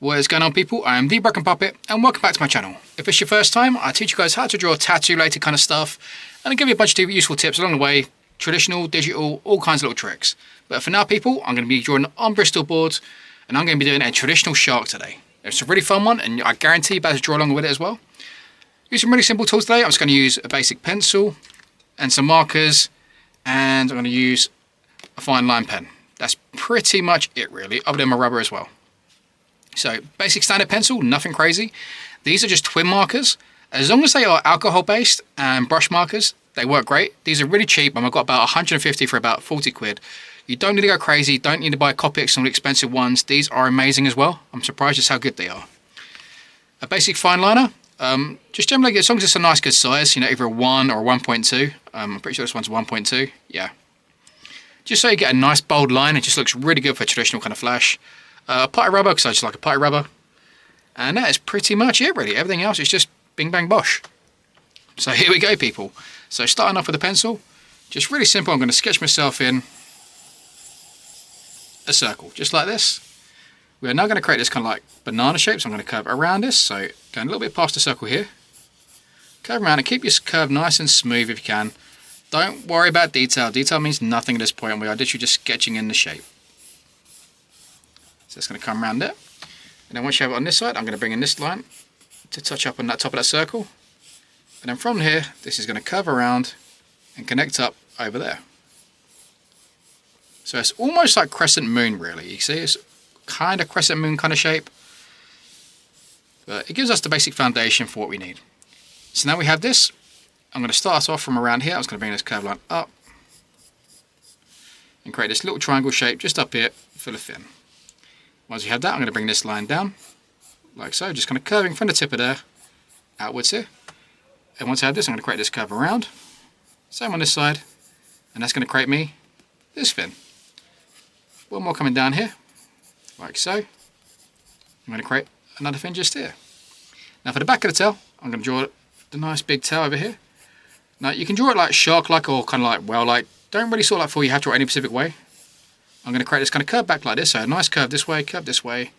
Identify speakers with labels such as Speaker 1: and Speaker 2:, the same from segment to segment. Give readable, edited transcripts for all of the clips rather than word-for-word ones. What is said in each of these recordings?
Speaker 1: What is going on, people? I am the Broken Puppet and welcome back to my channel. If it's your first time, I teach you guys how to draw tattoo related kind of stuff and I give you a bunch of useful tips along the way, traditional, digital, all kinds of little tricks. But for now, people, I'm going to be drawing on Bristol boards and I'm going to be doing a traditional shark today. It's a really fun one and I guarantee you'll be able to draw along with it as well. Use some really simple tools today. I'm just going to use a basic pencil and some markers and I'm going to use a fine line pen. That's pretty much it really, other than my rubber as well. So basic standard pencil, nothing crazy. These are just twin markers. As long as they are alcohol based and brush markers, they work great. These are really cheap and I've got about 150 for about 40 quid. You don't need to go crazy, don't need to buy Copics and the expensive ones. These are amazing as well. I'm surprised just how good they are. A basic fine liner, just generally, as long as it's a nice good size, you know, either a 1 or a 1.2. I'm pretty sure this one's 1.2, yeah. Just so you get a nice bold line, it just looks really good for a traditional kind of flash. Putty rubber, because I just like a putty rubber. And that is pretty much it really. Everything else is just bing bang bosh. So here we go, people. So starting off with a pencil, just really simple. I'm going to sketch myself in a circle, just like this. We are now going to create this kind of like banana shape. So I'm going to curve around this. So going a little bit past the circle here. Curve around and keep your curve nice and smooth if you can. Don't worry about detail. Detail means nothing at this point. We are literally just sketching in the shape. So it's going to come around it. And then once you have it on this side, I'm going to bring in this line to touch up on that top of that circle. And then from here, this is going to curve around and connect up over there. So it's almost like crescent moon really. You see, it's kind of crescent moon kind of shape. But it gives us the basic foundation for what we need. So now we have this. I'm going to start us off from around here. I'm just going to bring this curved line up. And create this little triangle shape just up here for the fin. Once you have that, I'm going to bring this line down, like so, just kind of curving from the tip of there, outwards here. And once I have this, I'm going to create this curve around. Same on this side, and that's going to create me this fin. One more coming down here, like so. I'm going to create another fin just here. Now for the back of the tail, I'm going to draw the nice big tail over here. Now you can draw it like shark-like or kind of like whale-like. Don't really sort of like feel you have to draw it any specific way. I'm going to create this kind of curve back like this, so a nice curve this way,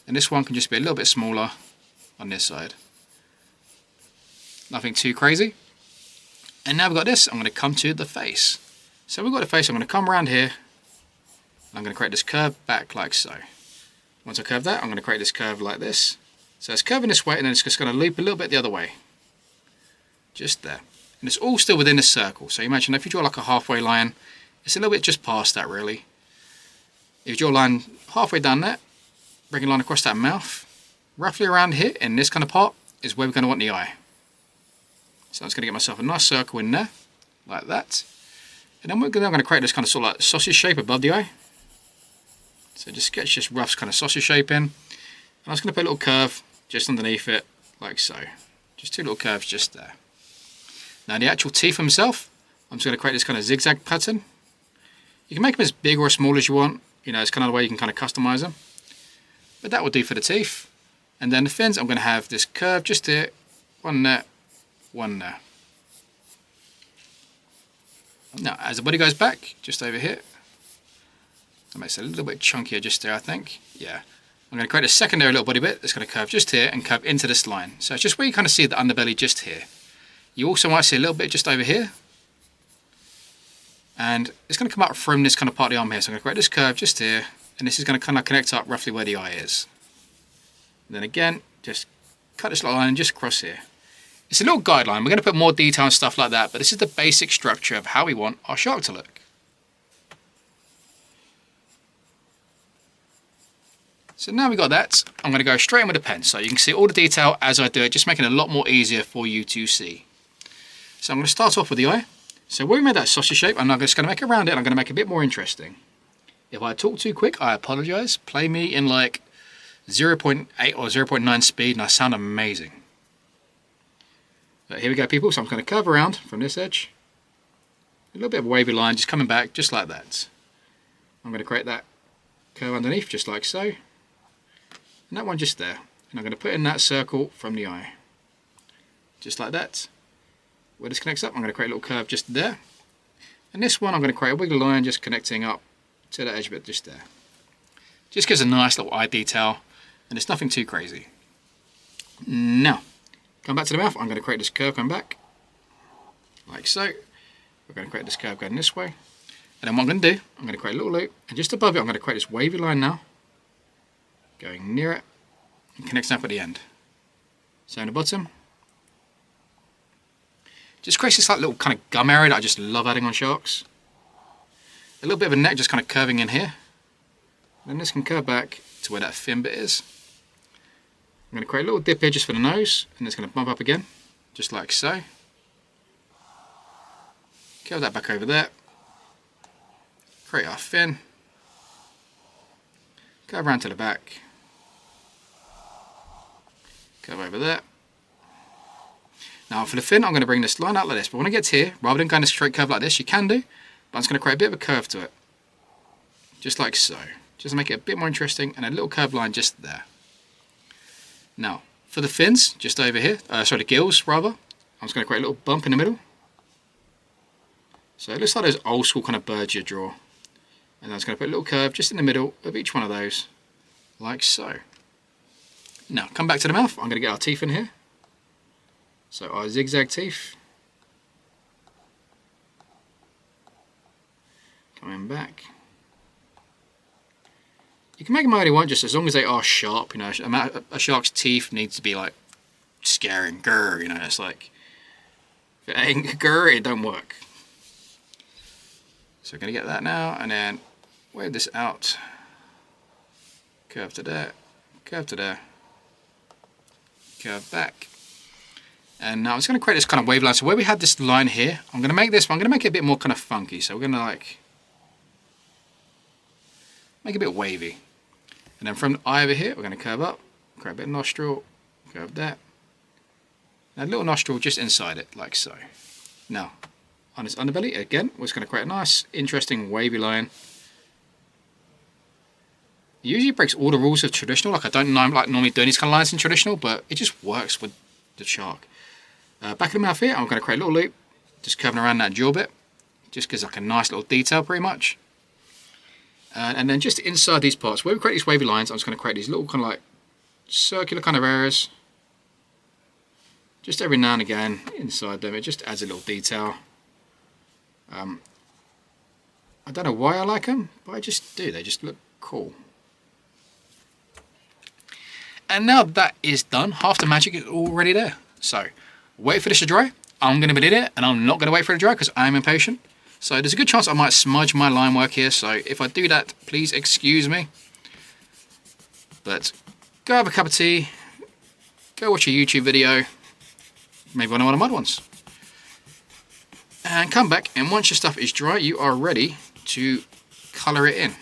Speaker 1: and this one can just be a little bit smaller on this side. Nothing too crazy. And now we've got this, I'm going to come to the face. So we've got the face, I'm going to come around here, and I'm going to create this curve back like so. Once I curve that, I'm going to create this curve like this. So it's curving this way, and then it's just going to loop a little bit the other way. Just there. And it's all still within this circle. So imagine if you draw like a halfway line, it's a little bit just past that really. If you draw a line halfway down there, bring a line across that mouth, roughly around here in this kind of part is where we're going to want the eye. So I'm just going to get myself a nice circle in there, like that. And then we're going to create this kind of sort of like sausage shape above the eye. So just sketch this rough kind of sausage shape in. And I'm just going to put a little curve just underneath it, like so. Just two little curves just there. Now the actual teeth themselves, I'm just going to create this kind of zigzag pattern. You can make them as big or as small as you want. You know, it's kind of the way you can kind of customize them. But that will do for the teeth. And then the fins, I'm going to have this curve just here. One there, one there. Now, as the body goes back, just over here. That makes it a little bit chunkier just there, I think. Yeah. I'm going to create a secondary little body bit that's going to curve just here and curve into this line. So it's just where you kind of see the underbelly just here. You also might see a little bit just over here. And it's going to come up from this kind of part of the arm here. So I'm going to create this curve just here. And this is going to kind of connect up roughly where the eye is. And then again, just cut this little line just across here. It's a little guideline. We're going to put more detail and stuff like that. But this is the basic structure of how we want our shark to look. So now we've got that, I'm going to go straight in with a pen. So you can see all the detail as I do it, just making it a lot more easier for you to see. So I'm going to start off with the eye. So where we made that sausage shape, I'm just going to make it around it, and I'm going to make it a bit more interesting. If I talk too quick, I apologize. Play me in like 0.8 or 0.9 speed, and I sound amazing. But here we go, people. So I'm going to curve around from this edge. A little bit of a wavy line, just coming back, just like that. I'm going to create that curve underneath, just like so. And that one just there. And I'm going to put in that circle from the eye. Just like that. Where this connects up, I'm going to create a little curve just there. And this one, I'm going to create a wiggle line just connecting up to the edge of it just there. Just gives a nice little eye detail. and it's nothing too crazy. Now, come back to the mouth. I'm going to create this curve going back, like so. We're going to create this curve going this way. And then what I'm going to do, I'm going to create a little loop, and just above it I'm going to create this wavy line now, going near it, and connecting up at the end. So in the bottom, just creates this like little kind of gum area that I just love adding on sharks. A little bit of a neck just kind of curving in here. Then this can curve back to where that fin bit is. I'm going to create a little dip here just for the nose, and it's going to bump up again, just like so. Curve that back over there. Create our fin. Curve around to the back. Curve over there. Now for the fin, I'm going to bring this line out like this, but when it gets here, rather than going a straight curve like this, you can do, but I'm just going to create a bit of a curve to it. Just like so. Just to make it a bit more interesting, and a little curved line just there. Now, for the fins, just over here, the gills rather, I'm just going to create a little bump in the middle. So it looks like those old school kind of birds you draw. And I'm just going to put a little curve just in the middle of each one of those, like so. Now, come back to the mouth. I'm going to get our teeth in here. So our zigzag teeth. Coming back. You can make them how you want, just as long as they are sharp. You know, a shark's teeth needs to be like scaring, grr. You know, it's like if it ain't grr, it don't work. So we're going to get that now, and then wave this out. Curve to there, curve to there, curve back. And now I'm just going to create this kind of wave line. So where we had this line here, I'm going to make this, I'm going to make it a bit more kind of funky. So we're going to like make it a bit wavy. And then from the eye over here, we're going to curve up, create a bit of nostril, curve that. And a little nostril just inside it, like so. Now, on its underbelly, again, we're just going to create a nice, interesting, wavy line. It usually breaks all the rules of traditional. Like I don't like normally doing these kind of lines in traditional, but it just works with the shark. Back of the mouth here, I'm going to create a little loop, just curving around that jaw bit, just gives like a nice little detail pretty much. And then just inside these parts, where we create these wavy lines, I'm just going to create these little kind of like circular kind of areas. Just every now and again inside them, it just adds a little detail. I don't know why I like them, but I just do. They just look cool. And now that is done, half the magic is already there. So wait for this to dry. I'm going to bleed it, and I'm not going to wait for it to dry because I'm impatient. So there's a good chance I might smudge my line work here. So if I do that, please excuse me. But go have a cup of tea, go watch a YouTube video, maybe one of my ones. And come back, and once your stuff is dry, you are ready to colour it in.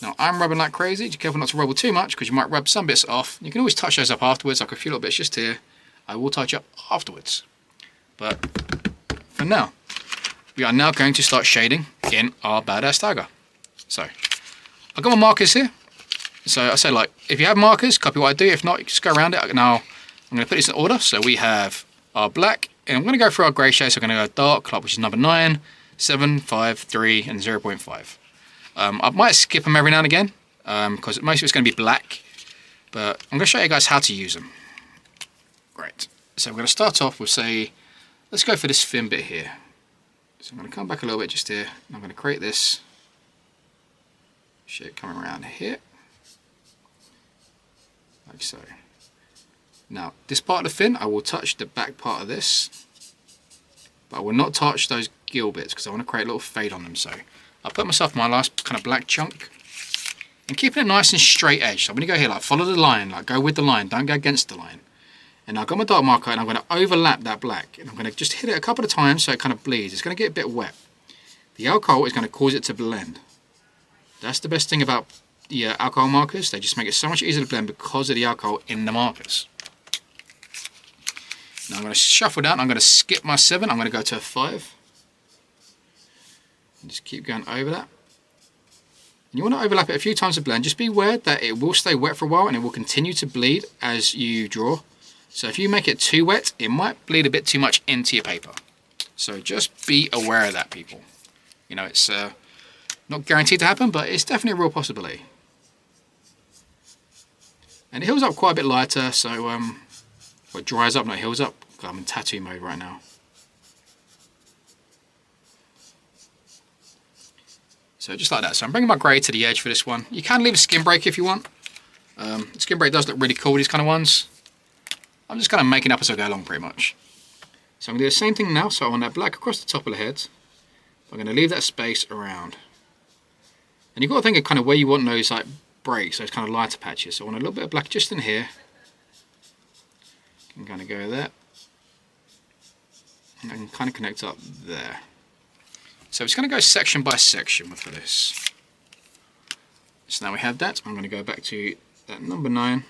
Speaker 1: Now I'm rubbing like crazy. Be careful not to rubble too much because you might rub some bits off. You can always touch those up afterwards, like a few little bits just here. I will touch up afterwards. But for now, we are now going to start shading in our badass tiger. So I've got my markers here. So I say, like, if you have markers, copy what I do. If not, you just go around it. Now I'm going to put this in order. So we have our black, and I'm going to go through our grey shades. So I'm going to go dark, which is number 9, 7, 5, 3, and 0.5. I might skip them every now and again because most of it's going to be black, but I'm going to show you guys how to use them. Right, so we're going to start off with, say, let's go for this fin bit here. So I'm going to come back a little bit just here, and I'm going to create this shape coming around here, like so. Now, this part of the fin, I will touch the back part of this, but I will not touch those gill bits because I want to create a little fade on them. So I'll put myself my last kind of black chunk and keeping it nice and straight edge. So I'm going to go here, like follow the line, like go with the line, don't go against the line. And I've got my dark marker and I'm going to overlap that black. And I'm going to just hit it a couple of times so it kind of bleeds. It's going to get a bit wet. The alcohol is going to cause it to blend. That's the best thing about the alcohol markers. They just make it so much easier to blend because of the alcohol in the markers. Now I'm going to shuffle down. I'm going to skip my 7. I'm going to go to a 5. And just keep going over that. And you want to overlap it a few times to blend. Just be aware that it will stay wet for a while and it will continue to bleed as you draw. So if you make it too wet, it might bleed a bit too much into your paper. So just be aware of that, people. You know, it's not guaranteed to happen, but it's definitely a real possibility. And it heals up quite a bit lighter, so well, it dries up, not heals up. I'm in tattoo mode right now. So just like that. So I'm bringing my grey to the edge for this one. You can leave a skin break if you want. The skin break does look really cool, these kind of ones. I'm just kind of making up as I go along pretty much. So I'm going to do the same thing now. So I want that black across the top of the head. I'm going to leave that space around. And you've got to think of kind of where you want those like breaks, those kind of lighter patches. So I want a little bit of black just in here. I'm going to go there. And I can kind of connect up there. So it's going to go section by section for this. So now we have that. I'm going to go back to that number 9.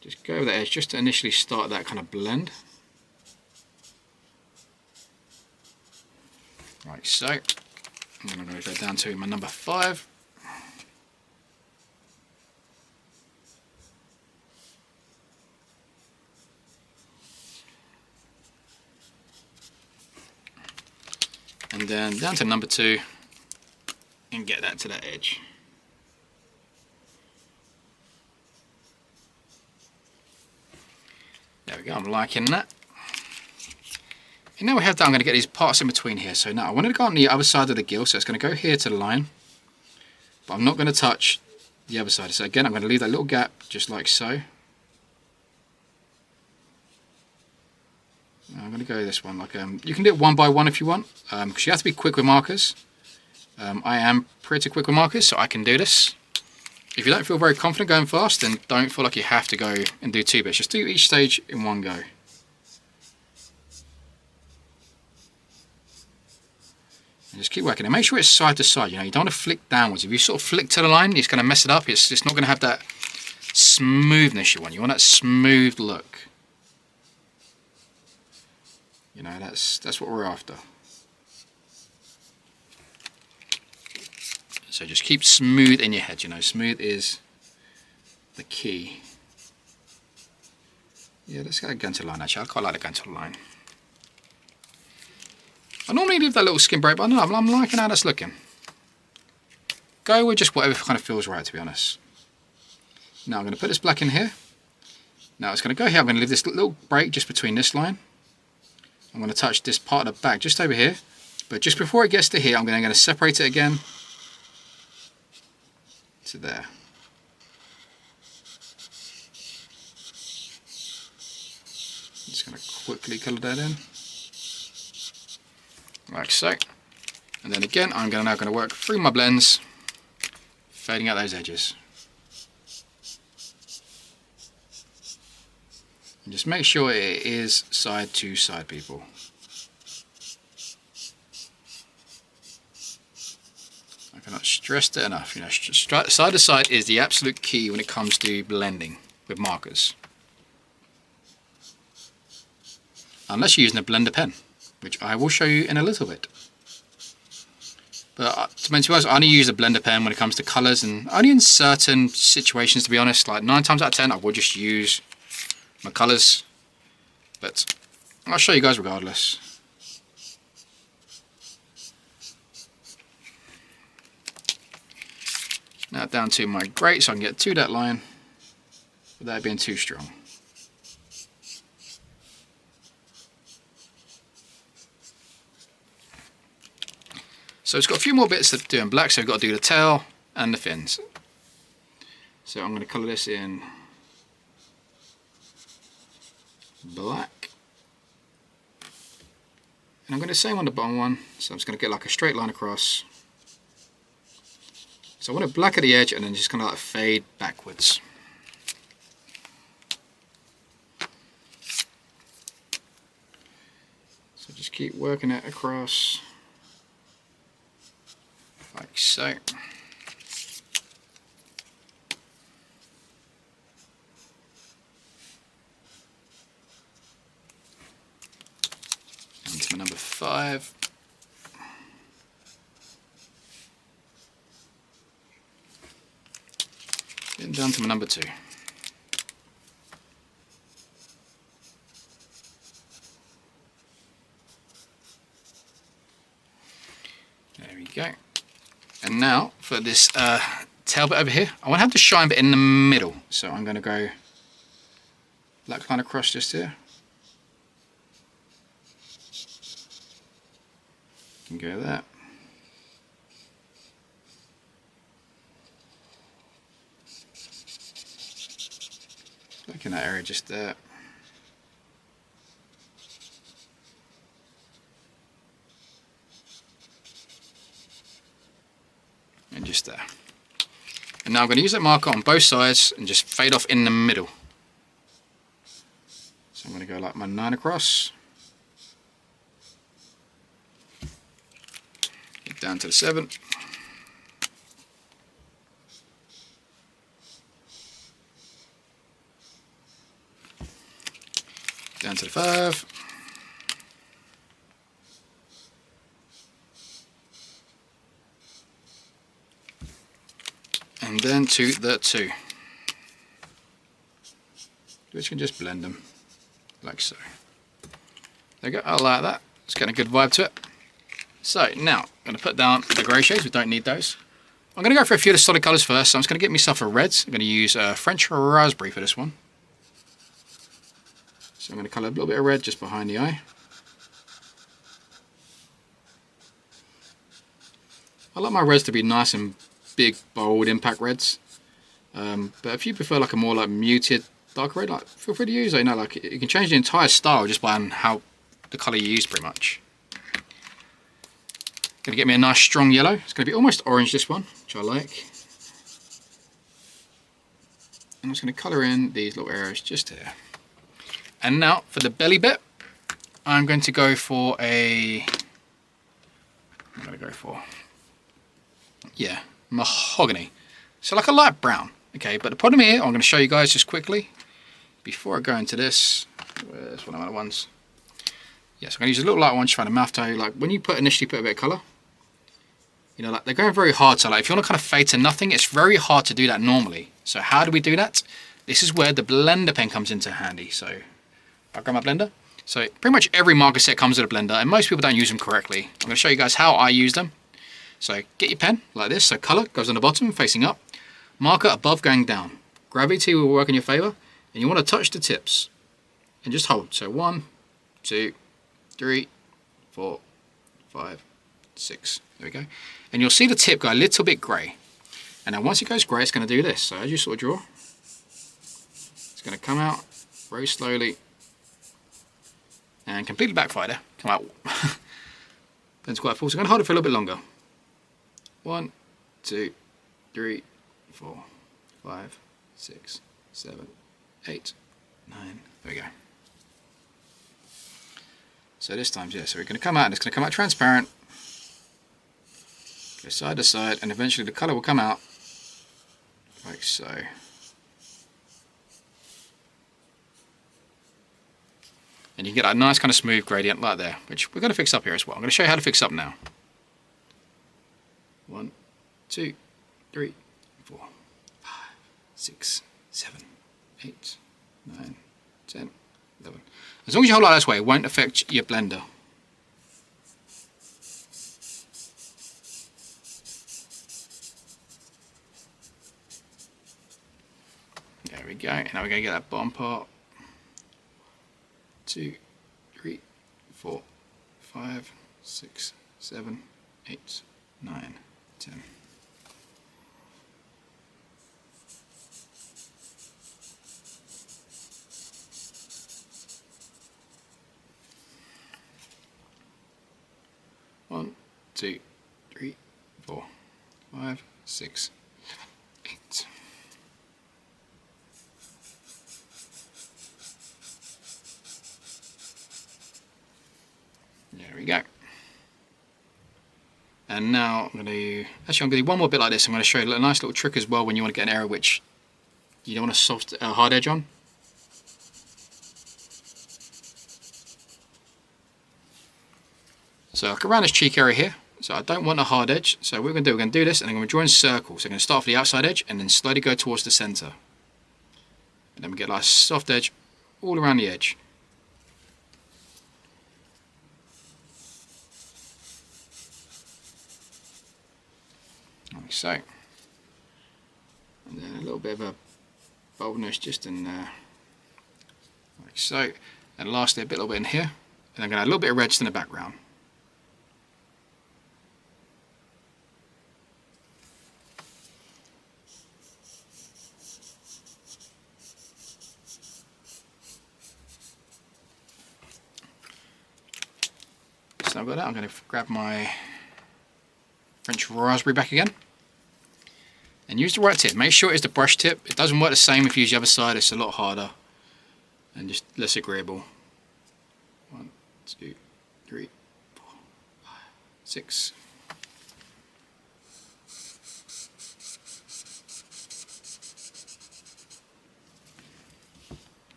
Speaker 1: Just go over the edge just to initially start that kind of blend. Like so. And then I'm going to go down to my number 5. And then down to number 2 and get that to that edge. There we go, I'm liking that. And now we have that, I'm going to get these parts in between here. So now I wanted to go on the other side of the gill, so it's going to go here to the line. But I'm not going to touch the other side. So again, I'm going to leave that little gap just like so. I'm going to go this one, like you can do it one by one if you want, because you have to be quick with markers. I am pretty quick with markers, so I can do this. If you don't feel very confident going fast, then don't feel like you have to go and do 2 bits. Just do each stage in one go. And just keep working. And make sure it's side to side. You know, you don't want to flick downwards. If you sort of flick to the line, it's going to mess it up. It's not going to have that smoothness you want. You want that smooth look. You know, that's what we're after. So just keep smooth in your head, you know, smooth is the key. Yeah, let's go gun to line actually, I quite like the gun to the line. I normally leave that little skin break, but no, I'm liking how that's looking. Go with just whatever kind of feels right, to be honest. Now I'm going to put this black in here. Now it's going to go here, I'm going to leave this little break just between this line. I'm going to touch this part of the back just over here, but just before it gets to here, I'm going to separate it again to there. Just going to quickly colour that in, like so. And then again, I'm now going to work through my blends, fading out those edges. And just make sure it is side to side, people. I cannot stress it enough. You know, side to side is the absolute key when it comes to blending with markers. Unless you're using a blender pen, which I will show you in a little bit. But to be honest, I only use a blender pen when it comes to colours, and only in certain situations, to be honest. Like 9 times out of 10, I will just use my colours, but I'll show you guys regardless. Now down to my grey, so I can get to that line without being too strong. So it's got a few more bits to do in black, so we've got to do the tail and the fins. So I'm going to colour this in black, and I'm going to do the same on the bottom one, so I'm just going to get like a straight line across. So I want it black at the edge and then just kind of like fade backwards. So just keep working it across like so. Into my number 5. Then down to my number 2. There we go. And now for this tail bit over here. I want to have the shine bit in the middle. So I'm going to go black line across just here. You can go there. Look in that area just there. And just there. And now I'm going to use that marker on both sides and just fade off in the middle. So I'm going to go like my 9 across. Get down to the 7. Down to the 5. And then to the 2. Which can just blend them like so. There you go, I like that. It's got a good vibe to it. So now I'm going to put down the grey shades, we don't need those. I'm going to go for a few of the solid colours first, so I'm just going to get myself a red. I'm going to use French raspberry for this one. So I'm going to colour a little bit of red just behind the eye. I like my reds to be nice and big, bold impact reds. But if you prefer like a more like muted dark red, like feel free to use it. You know, like you can change the entire style just by how the colour you use pretty much. Gonna get me a nice strong yellow. It's gonna be almost orange this one, which I like. And I'm just gonna colour in these little areas just here. And now for the belly bit, I'm going to go for mahogany. So like a light brown. Okay, but the problem here, I'm going to show you guys just quickly before I go into this. Where's one of my ones? Yes, I'm going to use a little light one just trying to mouth toe. Like when you initially put a bit of colour, you know, like they're going very hard. So like if you want to kind of fade to nothing, it's very hard to do that normally. So how do we do that? This is where the blender pen comes into handy. So I'll grab my blender. So pretty much every marker set comes with a blender, and most people don't use them correctly. I'm going to show you guys how I use them. So get your pen like this. So colour goes on the bottom, facing up. Marker above, going down. Gravity will work in your favour, and you want to touch the tips and just hold. So 1, 2, 3, 4, 5, 6. There we go. And you'll see the tip go a little bit grey. And then once it goes grey, it's going to do this. So as you sort of draw, it's going to come out very slowly and completely backfire there. Come out. Pen's quite full, so I'm going to hold it for a little bit longer. 1, 2, 3, 4, 5, 6, 7, 8, 9. There we go. So this time, yeah, so we're going to come out and it's going to come out transparent. Go side to side, and eventually the colour will come out like so. And you can get a nice kind of smooth gradient like there, which we're going to fix up here as well. I'm going to show you how to fix up now. 1, 2, 3, 4, 5, 6, 7, 8, 9, 10, 11. As long as you hold it this way, it won't affect your blender. There we go. Now we're going to get that bottom part. 2, 3, 4, 5, 6, 7, 8, 9, 10. One, 2, 3, 4, 5, 6, 7, 8. There we go. And now I'm going to do one more bit like this. I'm going to show you a nice little trick as well when you want to get an area which you don't want a soft, hard edge on. So I can around this cheek area here. So I don't want a hard edge. So what we're going to do this, and I'm going to draw in circles. So I'm going to start from the outside edge and then slowly go towards the center. And then we get a nice soft edge all around the edge. Like so. little bit of a boldness just in there, like so. And lastly, a little bit in here, and I'm going to add a little bit of red just in the background. So I've got that. I'm going to grab my French raspberry back again and use the right tip. Make sure it's the brush tip. It doesn't work the same if you use the other side. It's a lot harder and just less agreeable. 1, 2, 3, 4, 5, 6.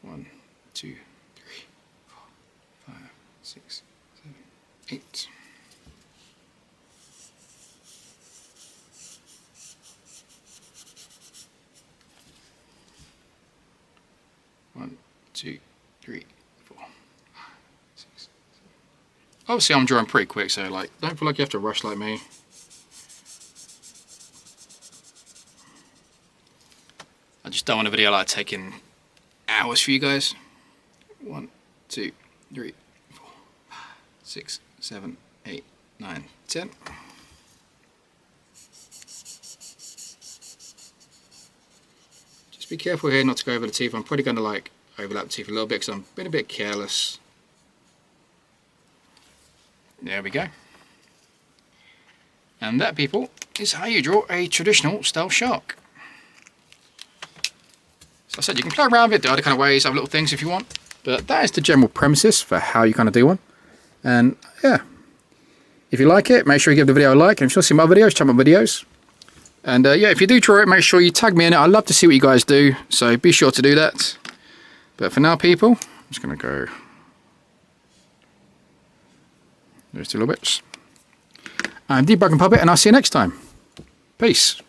Speaker 1: One, 2, 3, 4, 5, 6, 7, 8. One, 2, 3, 4, 5, 6, 7. Obviously, I'm drawing pretty quick, so like, don't feel like you have to rush like me. I just don't want a video like taking hours for you guys. 1, 2, 3, 4, 5, 6, 7, 8, 9, 10. Just be careful here not to go over the teeth. I'm probably going to like overlap the teeth a little bit because I'm being a bit careless. There we go. And that, people, is how you draw a traditional style shark. So I said you can play around with it, the other kind of ways, have little things if you want. But that is the general premises for how you kind of do one. And yeah, if you like it, make sure you give the video a like. And if you want to see my videos, check my videos. And yeah, if you do draw it, make sure you tag me in it. I'd love to see what you guys do, so be sure to do that. But for now, people, I'm just going to go those two little bits. I'm Bristol and I'll see you next time. Peace.